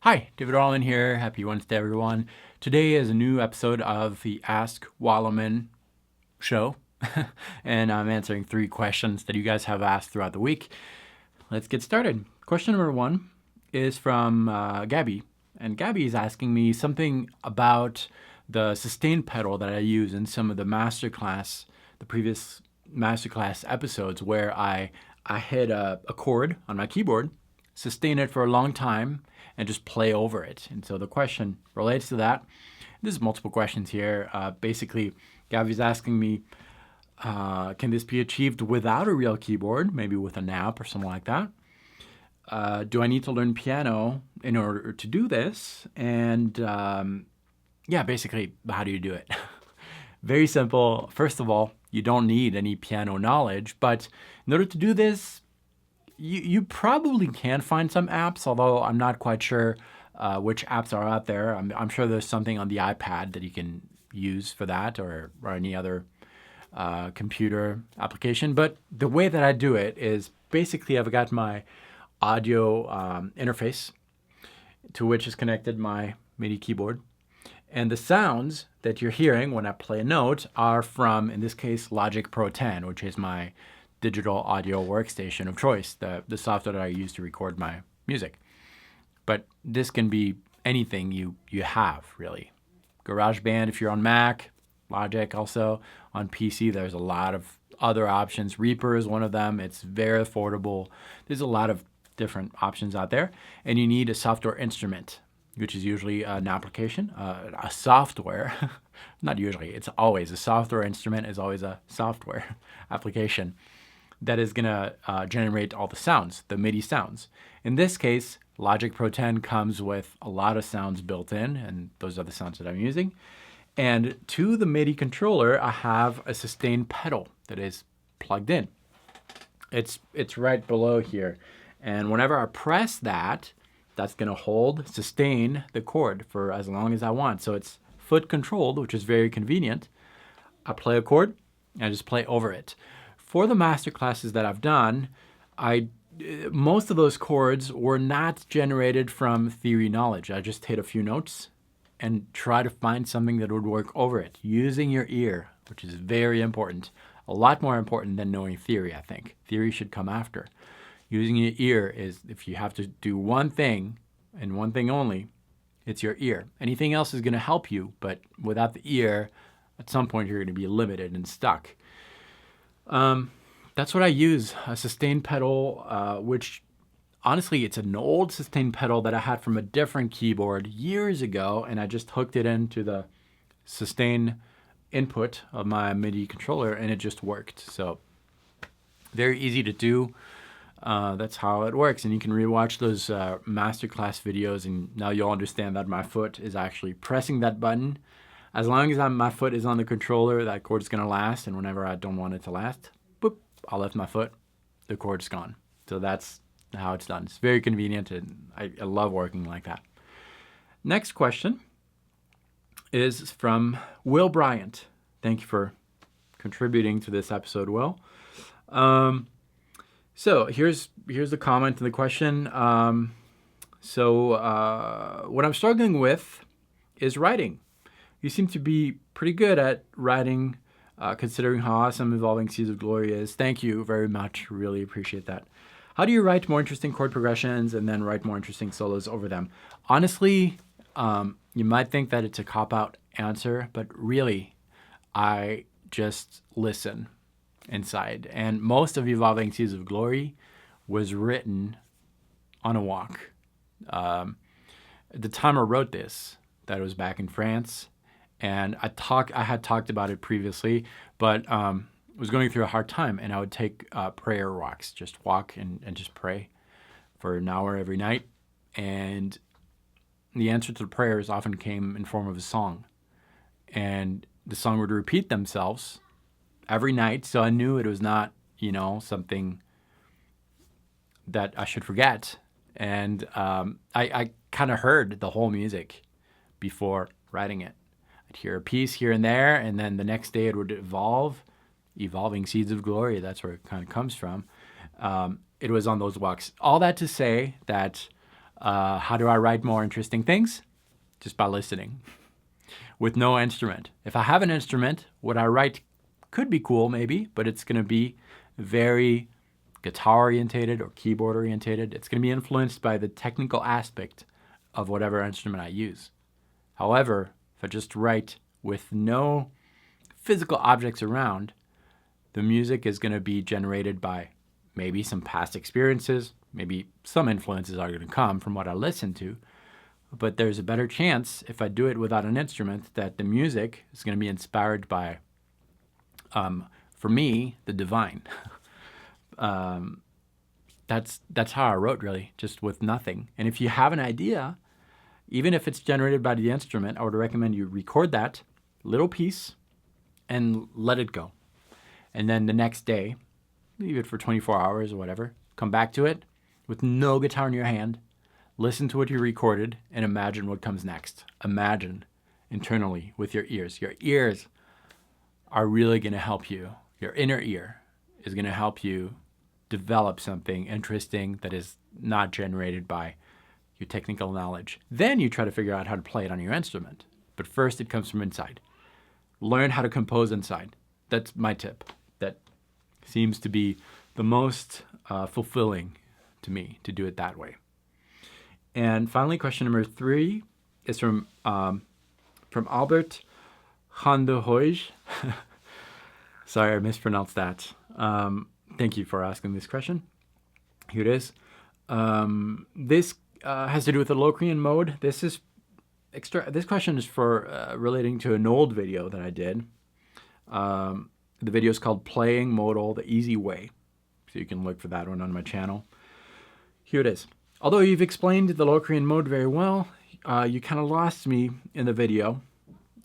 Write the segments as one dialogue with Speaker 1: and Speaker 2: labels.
Speaker 1: Hi, David Wallimann here. Happy Wednesday, everyone. Today is a new episode of the Ask Wallimann Show, and I'm answering 3 questions that you guys have asked throughout the week. Let's get started. Question number 1 is from Gabby, and Gabby is asking me something about the sustain pedal that I use in some of the previous masterclass episodes where I hit a chord on my keyboard, sustain it for a long time, and just play over it. And so the question relates to that. There's multiple questions here. Basically, Gabby's asking me, can this be achieved without a real keyboard, maybe with an app or something like that? Do I need to learn piano in order to do this? And basically, how do you do it? Very simple. First of all, you don't need any piano knowledge, but in order to do this, you probably can find some apps, although I'm not quite sure which apps are out there. I'm sure there's something on the iPad that you can use for that or any other computer application. But the way that I do it is basically I've got my audio interface to which is connected my MIDI keyboard. And the sounds that you're hearing when I play a note are from, in this case, Logic Pro 10, which is my digital audio workstation of choice, the software that I use to record my music. But this can be anything you have, really. GarageBand if you're on Mac, Logic also. On PC, there's a lot of other options. Reaper is one of them. It's very affordable. There's a lot of different options out there. And you need a software instrument, which is usually an application, a software. Not usually, it's always. A software instrument is always a software application that is going to generate all the sounds, the MIDI sounds. In this case, Logic Pro 10 comes with a lot of sounds built in, and those are the sounds that I'm using. And to the MIDI controller, I have a sustain pedal that is plugged in. It's right below here. And whenever I press that, that's going to sustain the chord for as long as I want. So it's foot controlled, which is very convenient. I play a chord, and I just play over it. For the master classes that I've done, most of those chords were not generated from theory knowledge. I just hit a few notes and try to find something that would work over it, using your ear, which is very important. A lot more important than knowing theory, I think. Theory should come after. Using your ear is, if you have to do one thing, and one thing only, it's your ear. Anything else is going to help you, but without the ear, at some point you're going to be limited and stuck. That's what I use, a sustain pedal, which honestly, it's an old sustain pedal that I had from a different keyboard years ago, and I just hooked it into the sustain input of my MIDI controller, and it just worked. So very easy to do. That's how it works, and you can rewatch those masterclass videos, and now you'll understand that my foot is actually pressing that button. As long as my foot is on the controller, that chord is going to last, and whenever I don't want it to last, boop, I'll lift my foot, the chord's gone. So that's how it's done. It's very convenient, and I love working like that. Next question is from Will Bryant. Thank you for contributing to this episode, Will. So here's the comment to the question. What I'm struggling with is writing. You seem to be pretty good at writing, considering how awesome Evolving Seeds of Glory is. Thank you very much. Really appreciate that. How do you write more interesting chord progressions and then write more interesting solos over them? Honestly, you might think that it's a cop-out answer, but really, I just listen inside. And most of Evolving Seeds of Glory was written on a walk. At the time I wrote this, that was back in France, and I had talked about it previously, but was going through a hard time, and I would take prayer walks, just walk and just pray for an hour every night, and the answer to the prayers often came in form of a song, and the song would repeat themselves every night, so I knew it was not, something that I should forget, and I kind of heard the whole music before writing it. I'd hear a piece here and there, and then the next day it would Evolving Seeds of Glory, that's where it kind of comes from. It was on those walks. All that to say that How do I write more interesting things? Just by listening with no instrument. If I have an instrument, what I write could be cool maybe, but it's going to be very guitar orientated or keyboard orientated. It's going to be influenced by the technical aspect of whatever instrument I use. However, if I just write with no physical objects around, the music is going to be generated by maybe some past experiences, maybe some influences are going to come from what I listen to, but there's a better chance if I do it without an instrument that the music is going to be inspired by, for me, the divine. That's how I wrote, really, just with nothing. And if you have an idea, even if it's generated by the instrument, I would recommend you record that little piece and let it go. And then the next day, leave it for 24 hours or whatever, come back to it with no guitar in your hand, listen to what you recorded, and imagine what comes next. Imagine internally with your ears. Your ears are really going to help you. Your inner ear is going to help you develop something interesting that is not generated by your technical knowledge. Then you try to figure out how to play it on your instrument. But first, it comes from inside. Learn how to compose inside. That's my tip. That seems to be the most fulfilling to me, to do it that way. And finally, question number 3 is from Albert Handehoij. Sorry, I mispronounced that. Thank you for asking this question. Here it is. This has to do with the Locrian Mode. This question is for relating to an old video that I did. The video is called Playing Modal the Easy Way. So you can look for that one on my channel. Here it is. Although you've explained the Locrian Mode very well, you kind of lost me in the video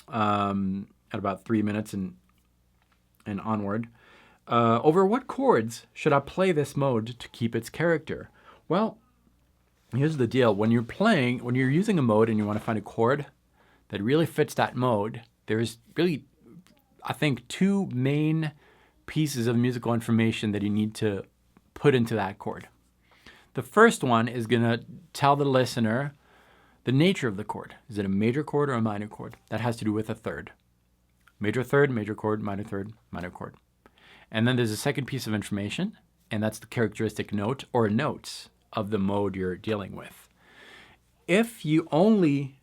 Speaker 1: at about 3 minutes and onward. Over what chords should I play this mode to keep its character? Well, here's the deal. When you're using a mode and you want to find a chord that really fits that mode, there's really, I think, 2 main pieces of musical information that you need to put into that chord. The first one is going to tell the listener the nature of the chord. Is it a major chord or a minor chord? That has to do with a third. Major third, major chord, minor chord. And then there's a second piece of information, and that's the characteristic note or notes of the mode you're dealing with. If you only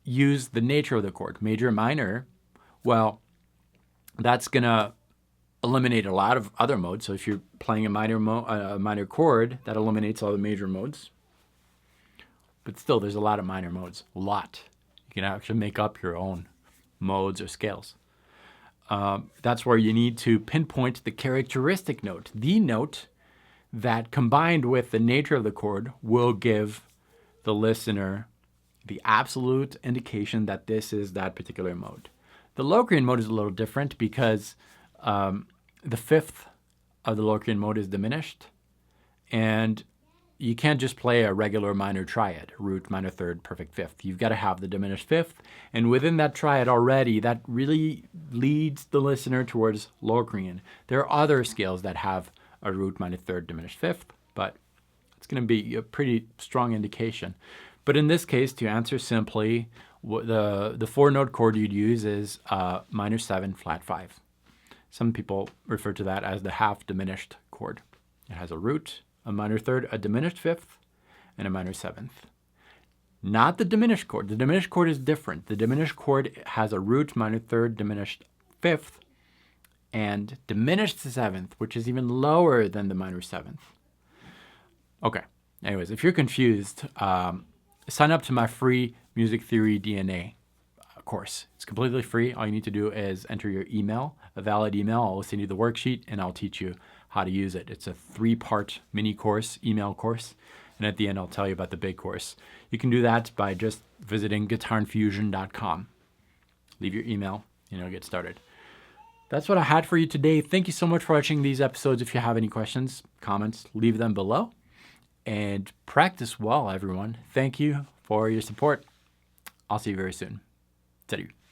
Speaker 1: use the nature of the chord, major, minor, well, that's going to eliminate a lot of other modes. So if you're playing a minor chord, that eliminates all the major modes. But still, there's a lot of minor modes. A lot. You can actually make up your own modes or scales. That's where you need to pinpoint the characteristic note, the note that combined with the nature of the chord will give the listener the absolute indication that this is that particular mode. The Locrian Mode is a little different because the fifth of the Locrian Mode is diminished, and you can't just play a regular minor triad, root, minor third, perfect fifth. You've got to have the diminished fifth, and within that triad already, that really leads the listener towards Locrian. There are other scales that have a root, minor third, diminished fifth, but it's going to be a pretty strong indication. But in this case, to answer simply, the 4-note chord you'd use is minor 7, flat 5. Some people refer to that as the half diminished chord. It has a root, a minor third, a diminished fifth, and a minor 7th. Not the diminished chord. The diminished chord is different. The diminished chord has a root, minor third, diminished fifth, and diminished 7th, which is even lower than the minor 7th. Okay. Anyways, if you're confused, sign up to my free Music Theory DNA course. It's completely free. All you need to do is enter your email, a valid email. I'll send you the worksheet, and I'll teach you how to use it. It's a 3-part mini course, email course. And at the end, I'll tell you about the big course. You can do that by just visiting guitarinfusion.com. Leave your email, get started. That's what I had for you today. Thank you so much for watching these episodes. If you have any questions, comments, leave them below. And practice well, everyone. Thank you for your support. I'll see you very soon. Salut.